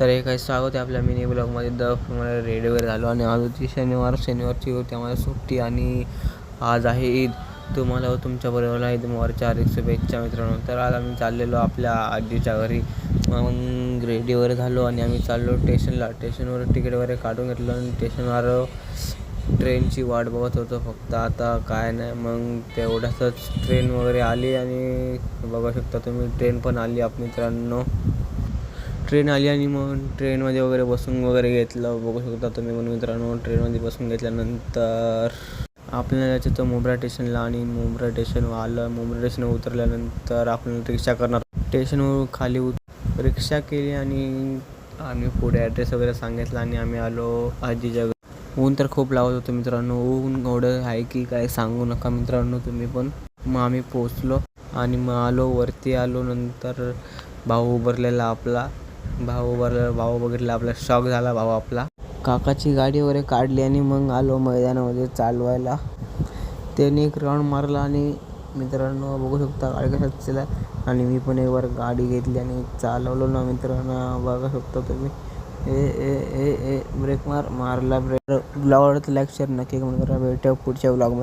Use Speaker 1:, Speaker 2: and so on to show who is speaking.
Speaker 1: तर हे काही स्वागत आहे आपल्या मिनी ब्लॉगमध्ये. मला रेडिओवर झालो आणि आज होती शनिवारची होती आम्हाला सुट्टी आणि आज आहे ईद. तुम्हाला तुमच्याबरोबर ईद मुबारकच्या हार्दिक शुभेच्छा मित्रांनो. तर आज आम्ही चाललेलो आपल्या आजीच्या घरी. मग रेडिओवर झालो आणि आम्ही चाललो स्टेशनवर तिकीट वगैरे काढून घेतलं आणि स्टेशनवर ट्रेनची वाट बघत होतो फक्त. आता काय नाही, मग तेवढ्यातच ट्रेन वगैरे आली आणि बघू शकता तुम्ही ट्रेन पण आली आप मित्रांनो. ट्रेन आली आणि मग ट्रेनमध्ये वगैरे बसून वगैरे घेतलं. बघू शकता तुम्ही पण मित्रांनो. ट्रेनमध्ये बसून घेतल्यानंतर आपल्याला जायचं होतं मुंब्रा स्टेशनला आणि मुंब्रा स्टेशनवर आलं. मुंब्रा स्टेशनवर उतरल्यानंतर आपण रिक्षा करणार. स्टेशनवर खाली रिक्षा केली आणि आम्ही पुढे ॲड्रेस वगैरे सांगितला आणि आम्ही आलो आजीच्या घरी. ऊन तर खूप लावत होतं मित्रांनो. ऊन एवढं आहे की काय सांगू नका मित्रांनो तुम्ही पण. मग आम्ही पोचलो आणि मग आलो वरती आलो. नंतर भाऊ उभारलेला आपला. भाऊ बघितला आपला शॉक झाला भाऊ आपला. काकाची गाडी वगैरे काढली आणि मग आलो मैदानामध्ये चालवायला. त्याने एक राऊंड मारला आणि मित्रांनो बघू शकता गाडी कशात चला. आणि मी पण एकवार गाडी घेतली आणि चालवलो ना मित्रांनो. बघू शकता तुम्ही. ब्रेक मारला. ब्रेक ब्लॉग आवडत लाईक शेअर नक्की कमेंट करा. भेटूया पुढच्या ब्लॉगमध्ये.